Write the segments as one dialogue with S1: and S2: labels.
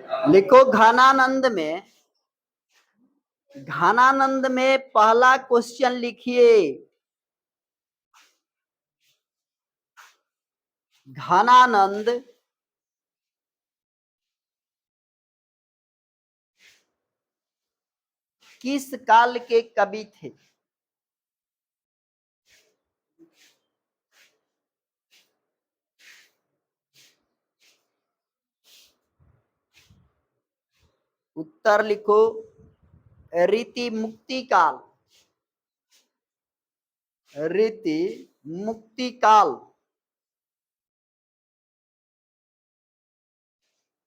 S1: लिखो घनानंद में पहला क्वेश्चन लिखिए। घनानंद किस काल के कवि थे? उत्तर लिखो रीति मुक्ति काल। रीति मुक्ति काल।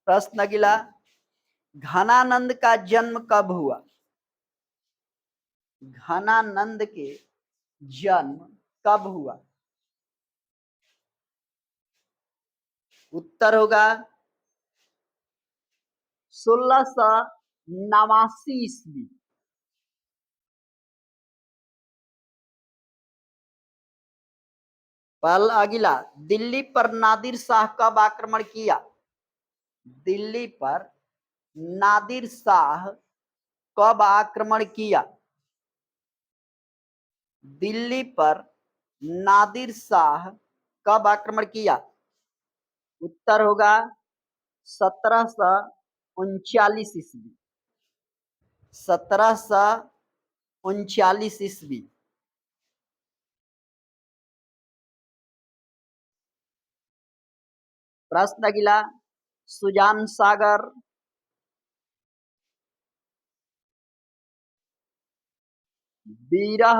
S1: प्रश्न अगला, घनानंद का जन्म कब हुआ? घनानंद के जन्म कब हुआ? उत्तर होगा 1689 ईस्वी। पल अगला, दिल्ली पर नादिर शाह कब आक्रमण किया? दिल्ली पर नादिर शाह कब आक्रमण किया? दिल्ली पर नादिर शाह कब आक्रमण किया? उत्तर होगा 1739 ईस्वी। 1739 ईस्वी। प्रश्न अगला, सुजान सागर विरह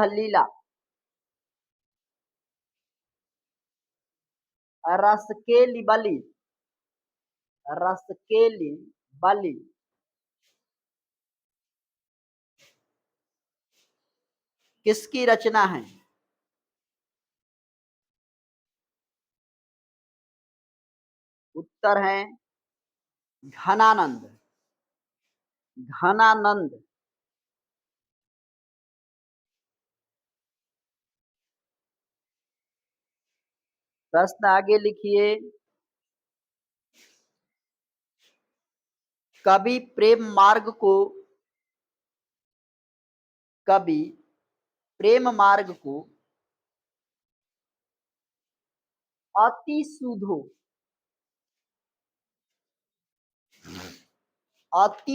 S1: लीला रसकेली बली किसकी रचना है? उत्तर है घनानंद। प्रश्न आगे लिखिए, कवि प्रेम मार्ग को अति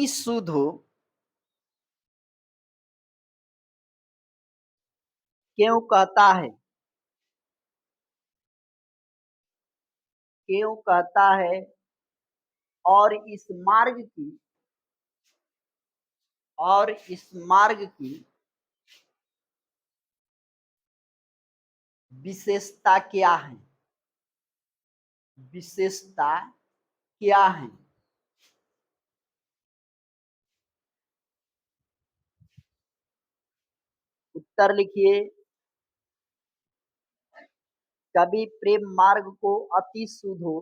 S1: सुधो क्यों कहता है? और इस मार्ग की विशेषता क्या है? उत्तर लिखिए, कवि प्रेम मार्ग को अति सुधो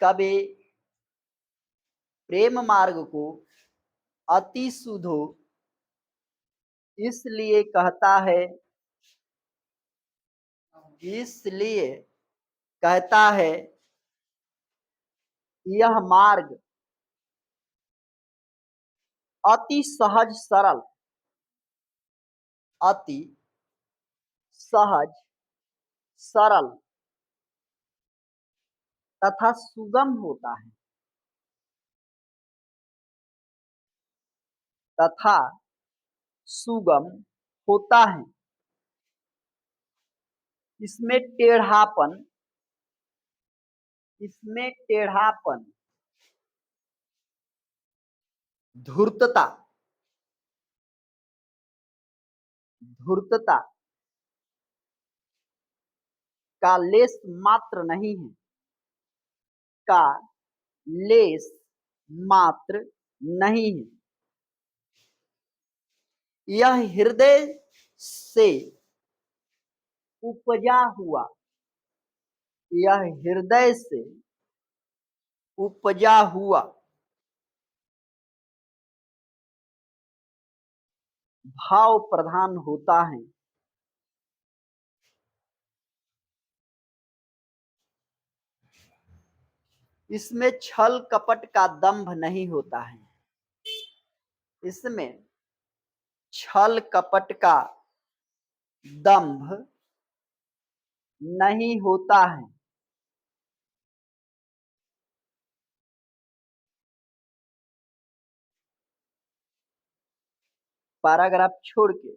S1: कवि प्रेम मार्ग को अति सुधो इसलिए कहता है यह मार्ग अति सहज सरल तथा सुगम होता है। इसमें टेढ़ापन धूर्तता का लेस मात्र नहीं है। यह हृदय से उपजा हुआ भाव प्रधान होता है। इसमें छल कपट का दंभ नहीं होता है। इसमें छल कपट का दंभ नहीं होता है। पैराग्राफ छोड़ के,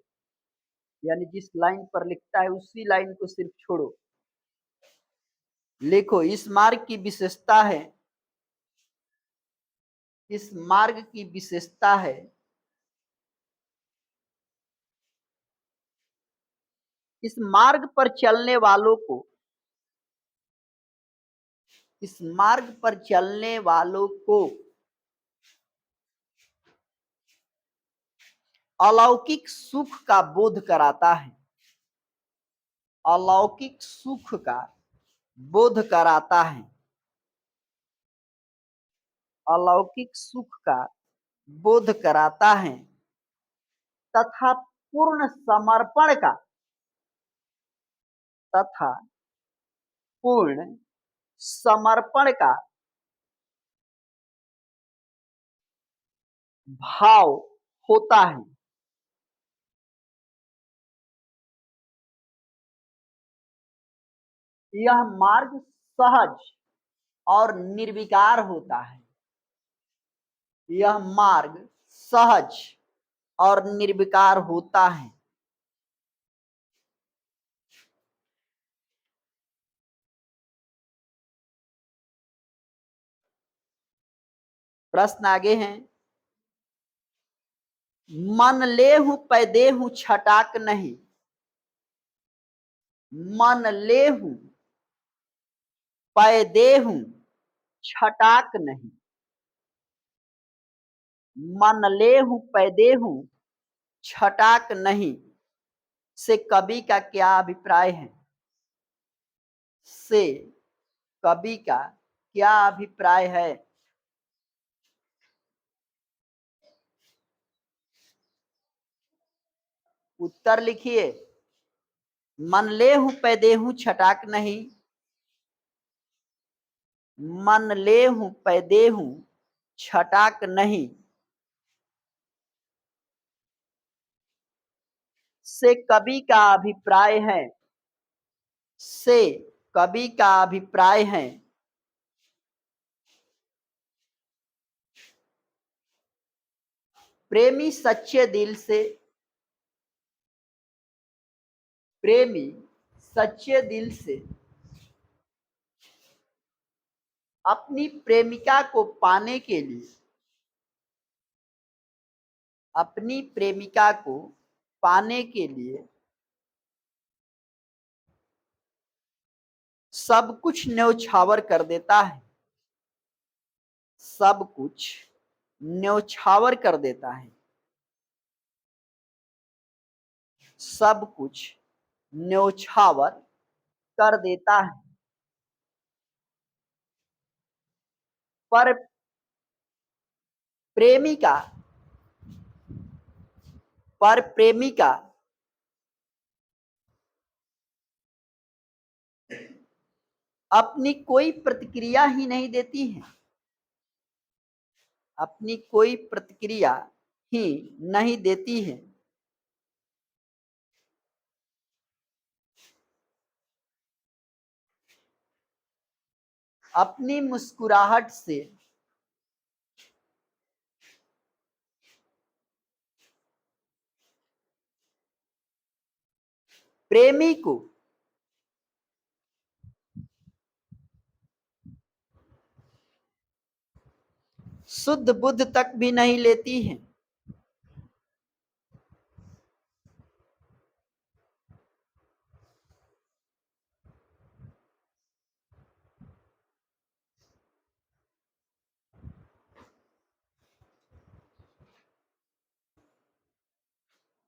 S1: यानी जिस लाइन पर लिखता है उसी लाइन को सिर्फ छोड़ो। लिखो, इस मार्ग की विशेषता है, इस मार्ग की विशेषता है इस मार्ग पर चलने वालों को, इस मार्ग पर चलने वालों को अलौकिक सुख का बोध कराता है। अलौकिक सुख का बोध कराता है। अलौकिक सुख का बोध कराता है तथा पूर्ण समर्पण का, तथा पूर्ण समर्पण का भाव होता है। यह मार्ग सहज और निर्विकार होता है। यह मार्ग सहज और निर्विकार होता है। प्रश्न आगे हैं। मन लेहु पैदेहु छटाक नहीं। मन लेहु पैदेहु छटाक नहीं। मन लेहु पैदेहु छटाक नहीं से कवि का क्या अभिप्राय है? से कवि का क्या अभिप्राय है? उत्तर लिखिए। मन लेहु पैदेहु छटाक नहीं। मन लेहु पैदेहु छटाक नहीं से कवि का अभिप्राय है। से कवि का अभिप्राय है प्रेमी सच्चे दिल से, प्रेमी सच्चे दिल से अपनी प्रेमिका को पाने के लिए, अपनी प्रेमिका को पाने के लिए सब कुछ न्यौछावर कर देता है। सब कुछ न्यौछावर कर देता है। सब कुछ न्यौछावर कर देता है। पर प्रेमिका, पर प्रेमिका अपनी कोई प्रतिक्रिया ही नहीं देती है। अपनी कोई प्रतिक्रिया ही नहीं देती है। अपनी मुस्कुराहट से प्रेमी को शुद्ध बुद्ध तक भी नहीं लेती है।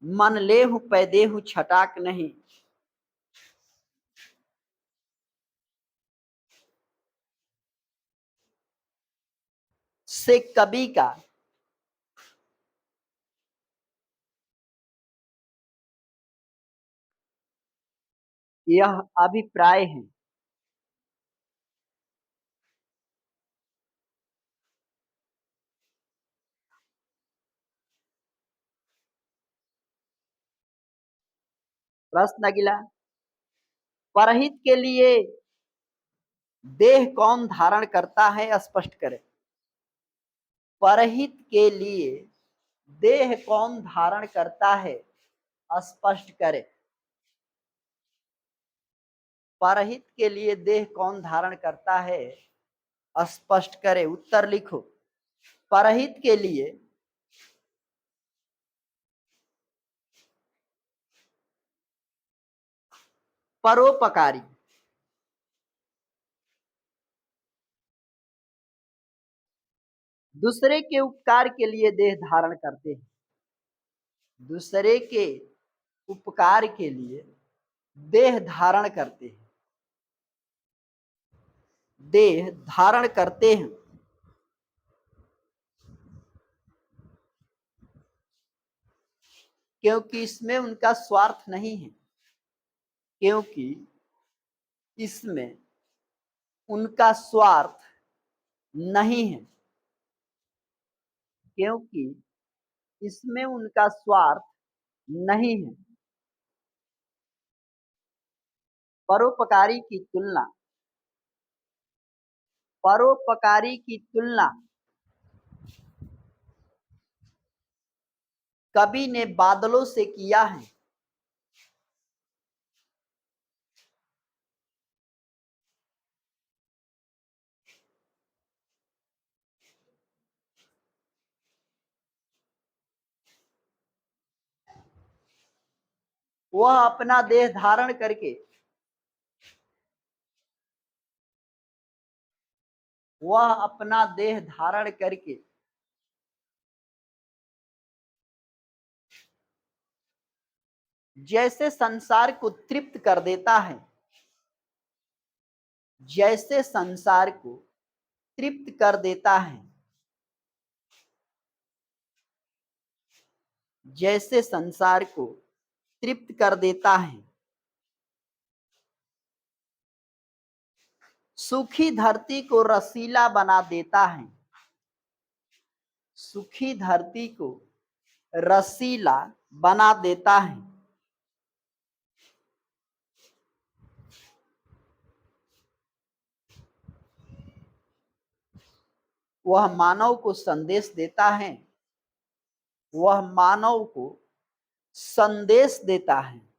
S1: मन लेहु पैदेहु छटाक नहीं से कवि का यह अभिप्राय है। प्रश्न अगला, परहित के लिए देह कौन धारण करता है, स्पष्ट करें। परहित के लिए देह कौन धारण करता है, स्पष्ट करें। परहित के लिए देह कौन धारण करता है, स्पष्ट करें। उत्तर लिखो। परहित के लिए परोपकारी, दूसरे के उपकार के लिए देह धारण करते हैं। दूसरे के उपकार के लिए देह धारण करते हैं। देह धारण करते हैं क्योंकि इसमें उनका स्वार्थ नहीं है। क्योंकि इसमें उनका स्वार्थ नहीं है। क्योंकि इसमें उनका स्वार्थ नहीं है। परोपकारी की तुलना, परोपकारी की तुलना कवि ने बादलों से किया है। वह अपना देह धारण करके, वह अपना देह धारण करके जैसे संसार को तृप्त कर देता है, जैसे संसार को तृप्त कर देता है, जैसे संसार को तृप्त कर देता है, सूखी धरती को रसीला बना देता है। सूखी धरती को रसीला बना देता है। वह मानव को संदेश देता है। वह मानव को संदेश देता है।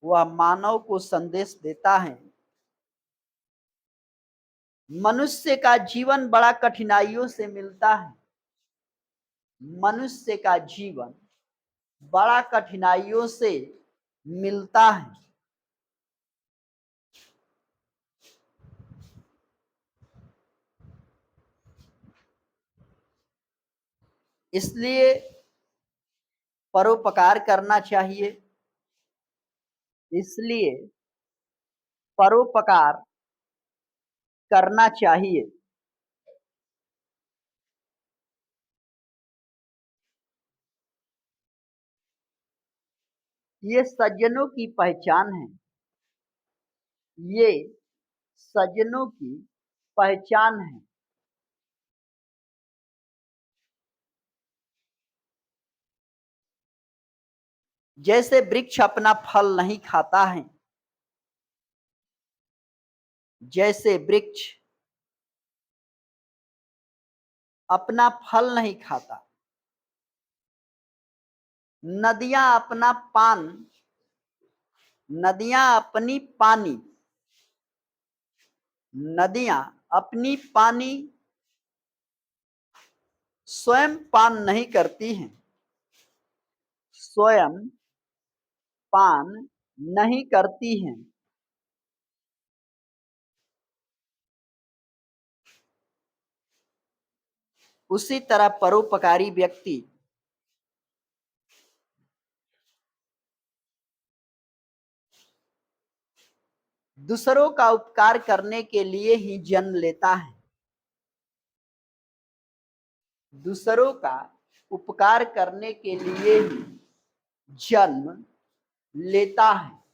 S1: वह मानव को संदेश देता है। मनुष्य का जीवन बड़ा कठिनाइयों से मिलता है। मनुष्य का जीवन बड़ा कठिनाइयों से मिलता है। इसलिए परोपकार करना चाहिए। इसलिए परोपकार करना चाहिए। ये सज्जनों की पहचान है। ये सज्जनों की पहचान है। जैसे वृक्ष अपना फल नहीं खाता है, जैसे वृक्ष अपना फल नहीं खाता, नदियां अपना पान, नदियां अपनी पानी, नदियां अपनी पानी स्वयं पान नहीं करती हैं, स्वयं पान नहीं करती हैं। उसी तरह परोपकारी व्यक्ति दूसरों का उपकार करने के लिए ही जन्म लेता है। दूसरों का उपकार करने के लिए ही जन्म लेता है।